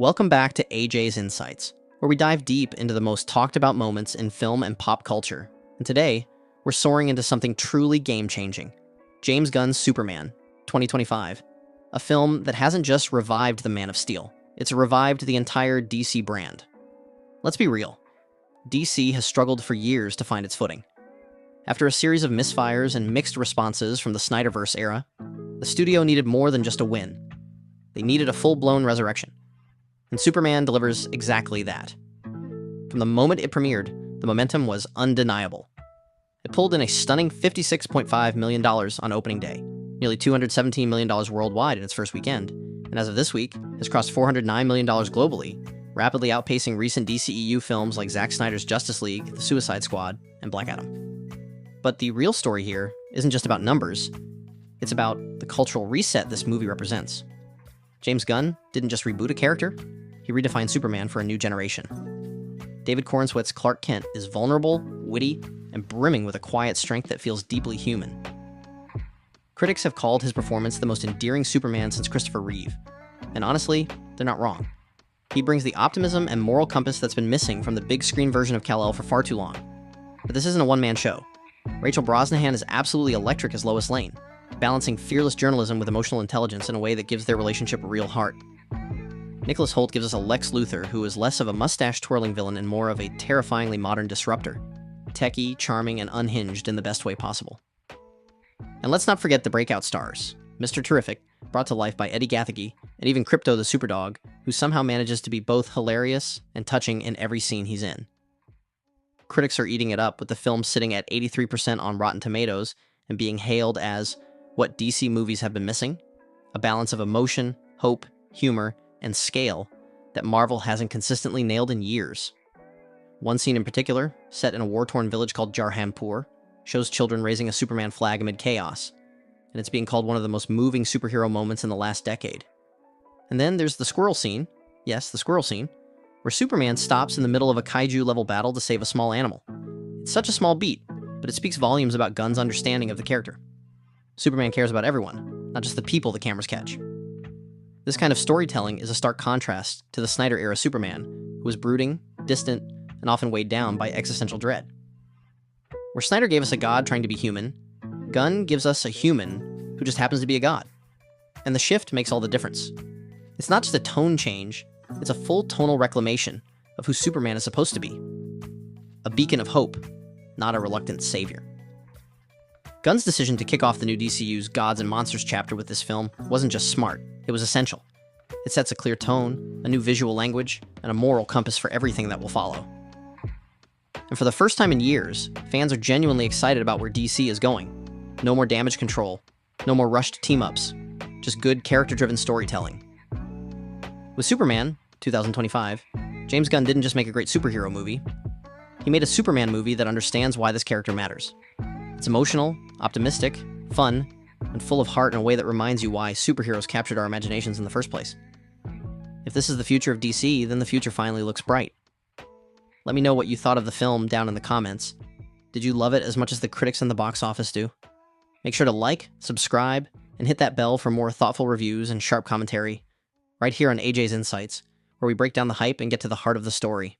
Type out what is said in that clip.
Welcome back to AJ's Insights, where we dive deep into the most talked about moments in film and pop culture. And today, we're soaring into something truly game-changing. James Gunn's Superman, 2025. A film that hasn't just revived the Man of Steel, it's revived the entire DC brand. Let's be real. DC has struggled for years to find its footing. After a series of misfires and mixed responses from the Snyderverse era, the studio needed more than just a win. They needed a full-blown resurrection. And Superman delivers exactly that. From the moment it premiered, the momentum was undeniable. It pulled in a stunning $56.5 million on opening day, nearly $217 million worldwide in its first weekend, and as of this week, has crossed $409 million globally, rapidly outpacing recent DCEU films like Zack Snyder's Justice League, The Suicide Squad, and Black Adam. But the real story here isn't just about numbers, it's about the cultural reset this movie represents. James Gunn didn't just reboot a character, he redefined Superman for a new generation. David Corenswet's Clark Kent is vulnerable, witty, and brimming with a quiet strength that feels deeply human. Critics have called his performance the most endearing Superman since Christopher Reeve, and honestly, they're not wrong. He brings the optimism and moral compass that's been missing from the big screen version of Kal-El for far too long. But this isn't a one-man show. Rachel Brosnahan is absolutely electric as Lois Lane, balancing fearless journalism with emotional intelligence in a way that gives their relationship a real heart. Nicholas Hoult gives us a Lex Luthor who is less of a mustache-twirling villain and more of a terrifyingly modern disruptor. Techie, charming, and unhinged in the best way possible. And let's not forget the breakout stars. Mr. Terrific, brought to life by Eddie Gathegi, and even Krypto the Superdog, who somehow manages to be both hilarious and touching in every scene he's in. Critics are eating it up, with the film sitting at 83% on Rotten Tomatoes and being hailed as what DC movies have been missing, a balance of emotion, hope, humor, and scale that Marvel hasn't consistently nailed in years. One scene in particular, set in a war-torn village called Jarhanpur, shows children raising a Superman flag amid chaos, and it's being called one of the most moving superhero moments in the last decade. And then there's the squirrel scene, yes, the squirrel scene, where Superman stops in the middle of a kaiju-level battle to save a small animal. It's such a small beat, but it speaks volumes about Gunn's understanding of the character. Superman cares about everyone, not just the people the cameras catch. This kind of storytelling is a stark contrast to the Snyder-era Superman, who was brooding, distant, and often weighed down by existential dread. Where Snyder gave us a god trying to be human, Gunn gives us a human who just happens to be a god. And the shift makes all the difference. It's not just a tone change, it's a full tonal reclamation of who Superman is supposed to be. A beacon of hope, not a reluctant savior. Gunn's decision to kick off the new DCU's Gods and Monsters chapter with this film wasn't just smart, it was essential. It sets a clear tone, a new visual language, and a moral compass for everything that will follow. And for the first time in years, fans are genuinely excited about where DC is going. No more damage control, no more rushed team-ups, just good character-driven storytelling. With Superman, 2025, James Gunn didn't just make a great superhero movie, he made a Superman movie that understands why this character matters. It's emotional, optimistic, fun, and full of heart in a way that reminds you why superheroes captured our imaginations in the first place. If this is the future of DC, then the future finally looks bright. Let me know what you thought of the film down in the comments. Did you love it as much as the critics in the box office do? Make sure to like, subscribe, and hit that bell for more thoughtful reviews and sharp commentary right here on AJ's Insights, where we break down the hype and get to the heart of the story.